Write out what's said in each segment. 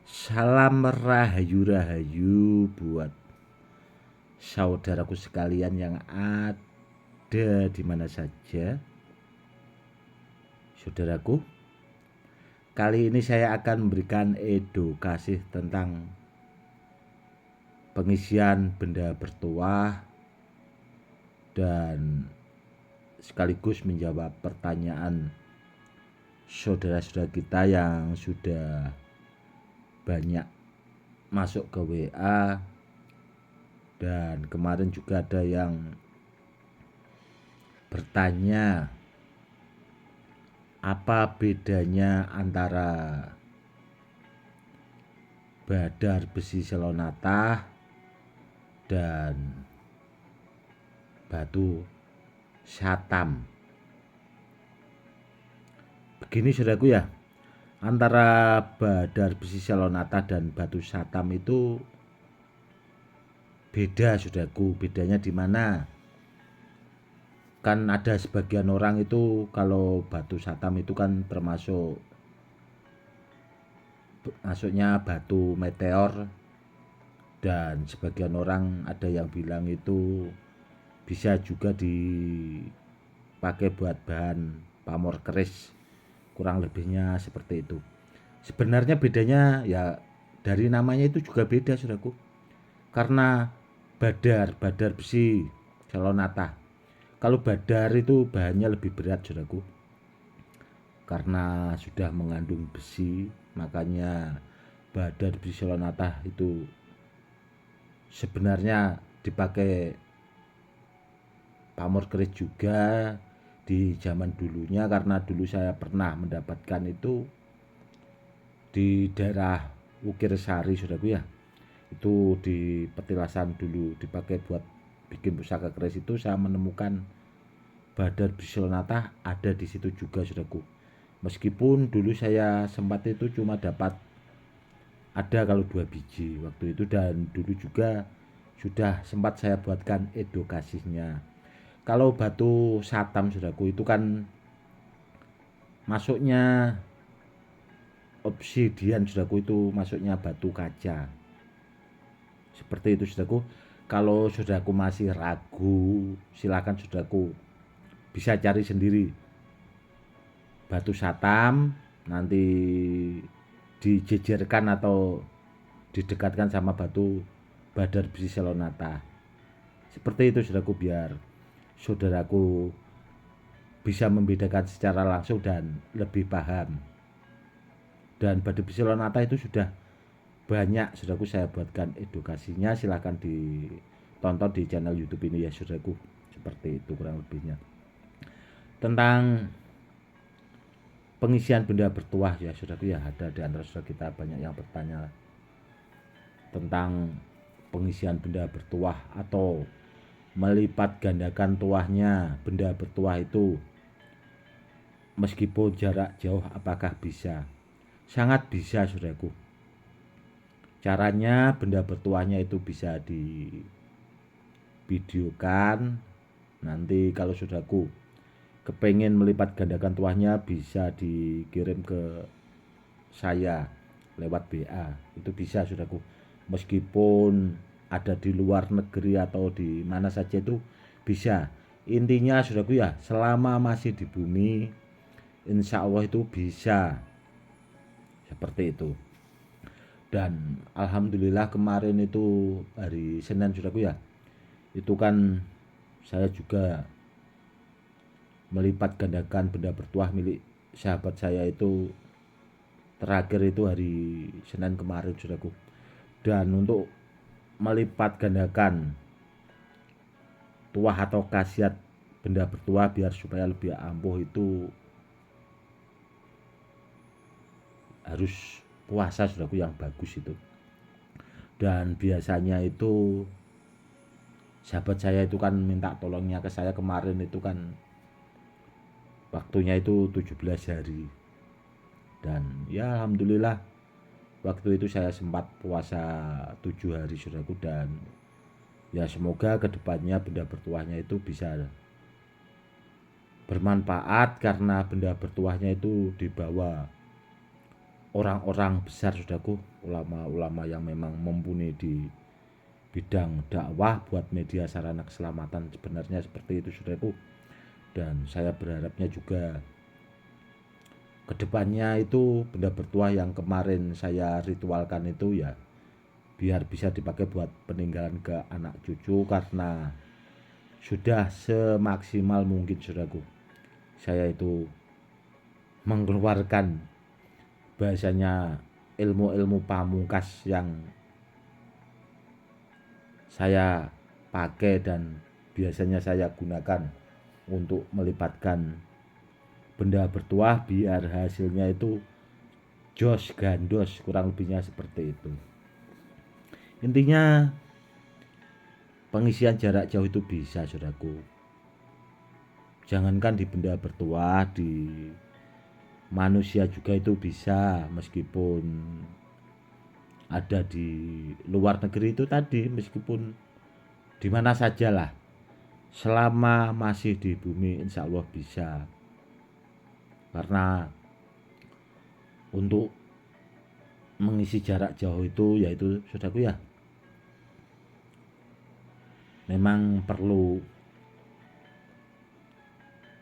Salam rahayu-rahayu buat saudaraku sekalian yang ada di mana saja. Saudaraku, kali ini saya akan memberikan edukasi tentang pengisian benda bertuah dan sekaligus menjawab pertanyaan saudara-saudara kita yang sudah banyak masuk ke WA, dan kemarin juga ada yang bertanya apa bedanya antara badar besi selonata dan batu satam. Begini saudaraku ya, antara badar besi selonata dan batu satam itu beda saudaraku. Bedanya di mana? Kan ada sebagian orang itu kalau batu satam itu kan masuknya batu meteor, dan sebagian orang ada yang bilang itu bisa juga dipakai buat bahan pamor keris, kurang lebihnya seperti itu. Sebenarnya bedanya ya dari namanya itu juga beda saudaraku. Karena badar besi selonata. Kalau badar itu bahannya lebih berat saudaraku. Karena sudah mengandung besi, makanya badar besi selonata itu sebenarnya dipakai pamor keris juga di zaman dulunya, karena dulu saya pernah mendapatkan itu di daerah Wukir Sari saudaraku ya. Itu di petilasan dulu dipakai buat bikin pusaka keris, itu saya menemukan badar besi selonata ada di situ juga saudaraku. Meskipun dulu saya sempat itu cuma dapat ada kalau 2 biji waktu itu, dan dulu juga sudah sempat saya buatkan edukasinya. Kalau batu satam saudaraku itu kan masuknya obsidian saudaraku, itu masuknya batu kaca. Seperti itu saudaraku. Kalau saudaraku masih ragu, silakan saudaraku bisa cari sendiri batu satam, nanti dijejerkan atau didekatkan sama batu badar besi selonata. Seperti itu saudaraku, biar saudaraku bisa membedakan secara langsung dan lebih paham. Dan badar besi selonata itu sudah banyak saudaraku saya buatkan edukasinya, silahkan ditonton di channel YouTube ini ya saudaraku. Seperti itu kurang lebihnya tentang pengisian benda bertuah ya saudaraku ya. Ada di antara saudara kita banyak yang bertanya tentang pengisian benda bertuah atau melipat gandakan tuahnya benda bertuah itu meskipun jarak jauh, apakah bisa? Sangat bisa saudaraku. Caranya benda bertuahnya itu bisa divideokan. Nanti kalau saudaraku kepengen melipat gandakan tuahnya bisa dikirim ke saya lewat BA, itu bisa saudaraku. Meskipun ada di luar negeri atau di mana saja itu bisa. Intinya saudaraku ya, selama masih di bumi insya Allah itu bisa. Seperti itu. Dan alhamdulillah kemarin itu hari Senin saudaraku ya, itu kan saya juga melipat gandakan benda bertuah milik sahabat saya itu terakhir itu hari Senin kemarin saudaraku. Dan untuk melipat gandakan tuah atau khasiat benda bertuah biar supaya lebih ampuh itu harus puasa saudaraku yang bagus itu. Dan biasanya itu sahabat saya itu kan minta tolongnya ke saya kemarin itu kan waktunya itu 17 hari. Dan ya alhamdulillah waktu itu saya sempat puasa 7 hari saudaraku. Dan ya semoga kedepannya benda bertuahnya itu bisa bermanfaat, karena benda bertuahnya itu dibawa orang-orang besar saudaraku, ulama-ulama yang memang mumpuni di bidang dakwah buat media sarana keselamatan, sebenarnya seperti itu saudaraku. Dan saya berharapnya juga kedepannya itu benda bertuah yang kemarin saya ritualkan itu ya biar bisa dipakai buat peninggalan ke anak cucu, karena sudah semaksimal mungkin saudaraku saya itu mengeluarkan bahasanya ilmu-ilmu pamungkas yang saya pakai dan biasanya saya gunakan untuk melibatkan benda bertuah biar hasilnya itu jos gandos, kurang lebihnya seperti itu. Intinya pengisian jarak jauh itu bisa saudaraku, jangankan di benda bertuah, di manusia juga itu bisa, meskipun ada di luar negeri itu tadi, meskipun di mana sajalah selama masih di bumi insya Allah bisa. Karena untuk mengisi jarak jauh itu yaitu saudaraku ya memang perlu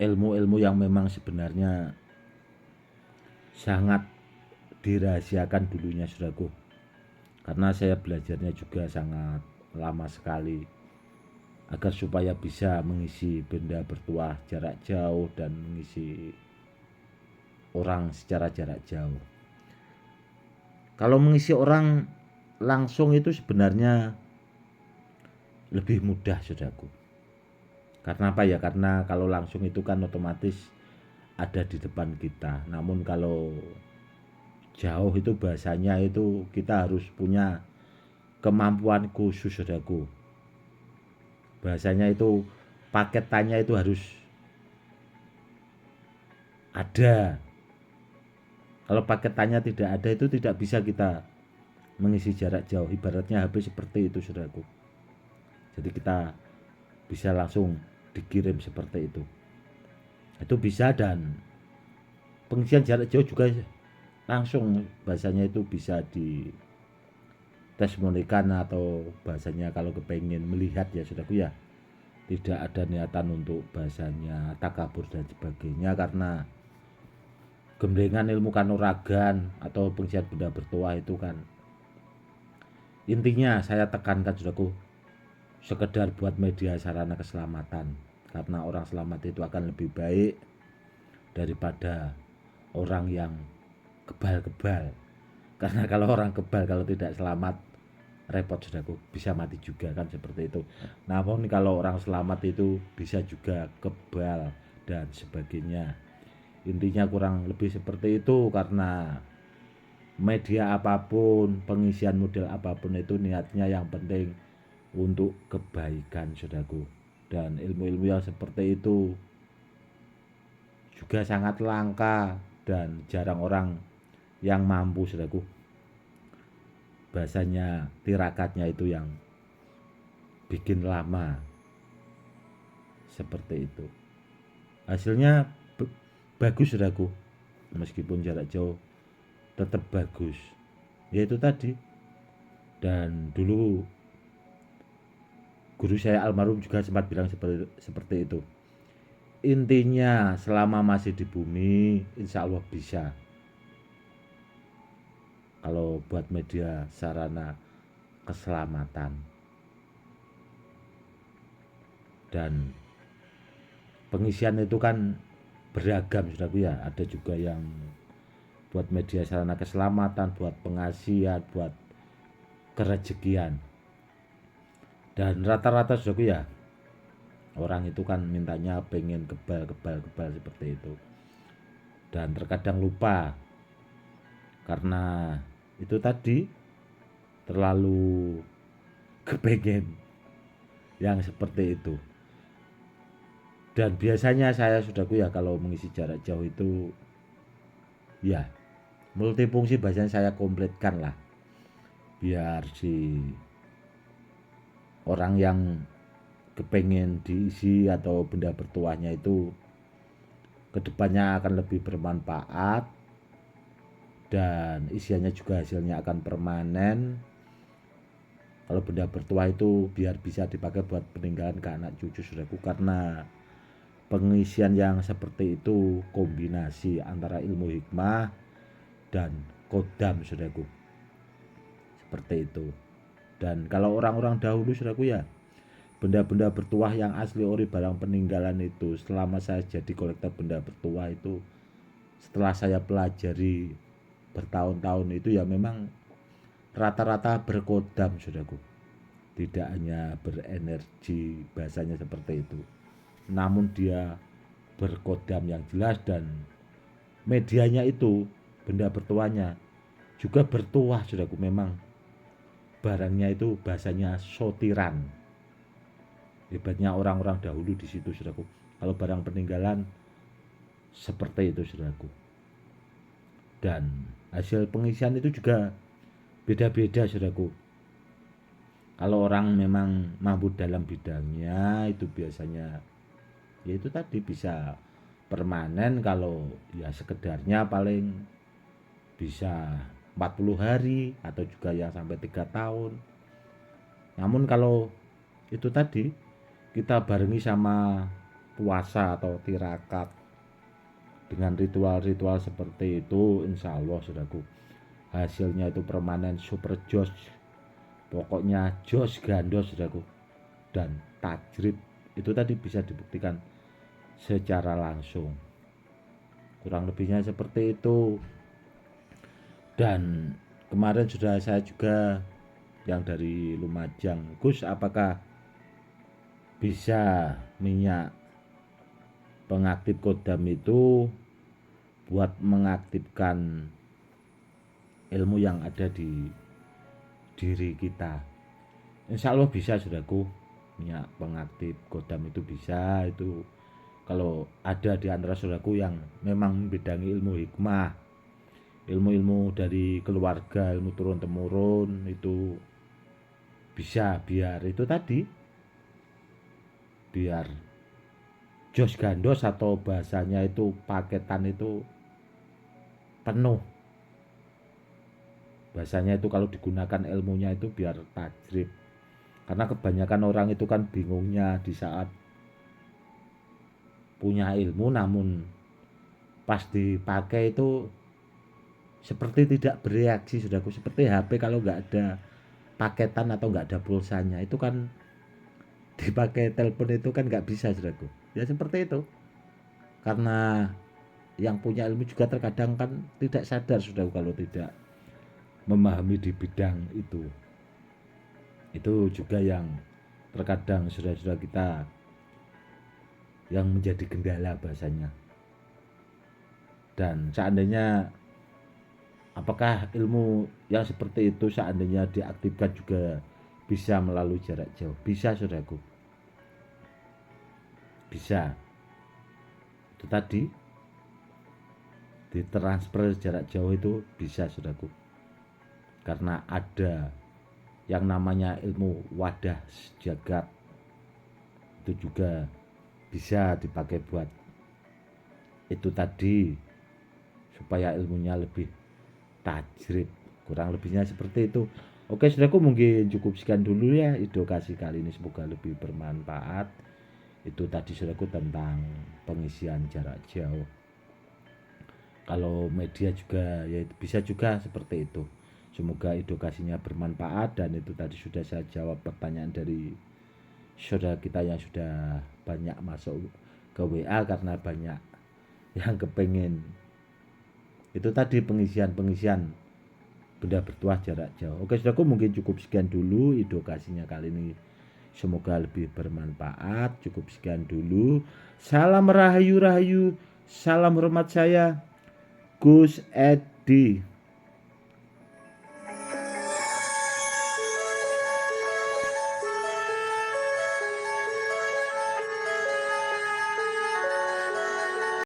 ilmu-ilmu yang memang sebenarnya sangat dirahasiakan dulunya saudaraku, karena saya belajarnya juga sangat lama sekali agar supaya bisa mengisi benda bertuah jarak jauh dan mengisi orang secara jarak jauh. Kalau mengisi orang langsung itu sebenarnya lebih mudah saudaraku. Karena apa ya? Karena kalau langsung itu kan otomatis ada di depan kita. Namun kalau jauh itu bahasanya itu kita harus punya kemampuan khusus saudaraku. Bahasanya itu paketannya itu harus ada. Kalau paketannya tidak ada itu tidak bisa kita mengisi jarak jauh. Ibaratnya HP seperti itu saudaraku. Jadi kita bisa langsung dikirim seperti itu. Itu bisa, dan pengisian jarak jauh juga langsung bahasanya itu bisa di testimonikan, atau bahasanya kalau kepengen melihat ya saudaraku ya, tidak ada niatan untuk bahasanya takabur dan sebagainya, karena gemblengan ilmu kanuragan atau pengisian benda bertuah itu kan intinya saya tekankan saudaraku sekedar buat media sarana keselamatan, karena orang selamat itu akan lebih baik daripada orang yang kebal-kebal. Karena kalau orang kebal kalau tidak selamat repot saudaraku, bisa mati juga kan seperti itu. Namun kalau orang selamat itu bisa juga kebal dan sebagainya. Intinya kurang lebih seperti itu, karena media apapun, pengisian model apapun itu niatnya yang penting untuk kebaikan saudaraku. Dan ilmu-ilmu yang seperti itu juga sangat langka dan jarang orang yang mampu saudaraku. Bahasanya tirakatnya itu yang bikin lama seperti itu. Hasilnya bagus saudaraku, meskipun jarak jauh tetap bagus. Yaitu tadi. Dan dulu guru saya almarhum juga sempat bilang seperti itu. Intinya selama masih di bumi insya Allah bisa. Kalau buat media sarana keselamatan. Dan pengisian itu kan beragam saudaraku ya. Ada juga yang buat media sarana keselamatan, buat pengasihan, buat kerejekian. Dan rata-rata saudaraku ya orang itu kan mintanya pengen kebal seperti itu. Dan terkadang lupa karena itu tadi terlalu kepengen yang seperti itu. Dan biasanya saya saudaraku ya kalau mengisi jarak jauh itu ya multifungsi bahasanya saya komplitkan lah, biar si orang yang kepengen diisi atau benda bertuahnya itu kedepannya akan lebih bermanfaat dan isiannya juga hasilnya akan permanen. Kalau benda bertuah itu biar bisa dipakai buat peninggalan ke anak cucu saudaraku, karena pengisian yang seperti itu kombinasi antara ilmu hikmah dan kodam saudaraku, seperti itu. Dan kalau orang-orang dahulu saudaraku ya, benda-benda bertuah yang asli ori barang peninggalan itu, selama saya jadi kolektor benda bertuah itu, setelah saya pelajari bertahun-tahun itu ya, memang rata-rata berkodam saudaraku, tidak hanya berenergi bahasanya seperti itu, namun dia berkodam yang jelas. Dan medianya itu, benda bertuahnya juga bertuah saudaraku, memang barangnya itu bahasanya sotiran. Hebatnya orang-orang dahulu di situ saudaraku, kalau barang peninggalan seperti itu saudaraku. Dan hasil pengisian itu juga beda-beda saudaraku. Kalau orang memang mampu dalam bidangnya itu biasanya ya itu tadi bisa permanen. Kalau ya sekedarnya paling bisa 40 hari atau juga yang sampai 3 tahun. Namun kalau itu tadi kita barengi sama puasa atau tirakat dengan ritual-ritual seperti itu, insya Allah saudaraku, hasilnya itu permanen super jos, pokoknya jos gandos saudaraku. Dan tajrib itu tadi bisa dibuktikan secara langsung, kurang lebihnya seperti itu. Dan kemarin sudah saya juga yang dari Lumajang, Gus apakah bisa minyak pengaktif kodam itu buat mengaktifkan ilmu yang ada di diri kita? Insya Allah bisa saudaraku, minyak pengaktif kodam itu bisa. Itu kalau ada di antara saudaraku yang memang membidangi ilmu hikmah, ilmu-ilmu dari keluarga, ilmu turun-temurun, itu bisa, biar itu tadi, biar jos gandos atau bahasanya itu paketan itu penuh. Bahasanya itu kalau digunakan ilmunya itu biar tajrib. Karena kebanyakan orang itu kan bingungnya di saat punya ilmu namun pas dipakai itu seperti tidak bereaksi saudaraku. Seperti HP kalau nggak ada paketan atau nggak ada pulsanya, itu kan dipakai telepon itu kan nggak bisa saudaraku. Ya seperti itu. Karena yang punya ilmu juga terkadang kan tidak sadar saudaraku kalau tidak memahami di bidang itu. Itu juga yang terkadang saudara-saudara kita yang menjadi kendala bahasanya. Dan seandainya apakah ilmu yang seperti itu seandainya diaktifkan juga bisa melalui jarak jauh? Bisa saudaraku, bisa. Itu tadi ditransfer jarak jauh itu bisa saudaraku, karena ada yang namanya ilmu wadah jagat, itu juga bisa dipakai buat itu tadi, supaya ilmunya lebih tajrib, kurang lebihnya seperti itu. Oke saudaraku, mungkin cukup sekian dulu ya edukasi kali ini, semoga lebih bermanfaat. Itu tadi saudaraku tentang pengisian jarak jauh. Kalau media juga ya bisa juga seperti itu. Semoga edukasinya bermanfaat. Dan itu tadi sudah saya jawab pertanyaan dari saudara kita yang sudah banyak masuk ke WA, karena banyak yang kepengen itu tadi pengisian benda bertuah jarak jauh. Oke saudaraku, mungkin cukup sekian dulu edukasinya kali ini, semoga lebih bermanfaat. Cukup sekian dulu. Salam rahayu, salam hormat, saya Gus Edi.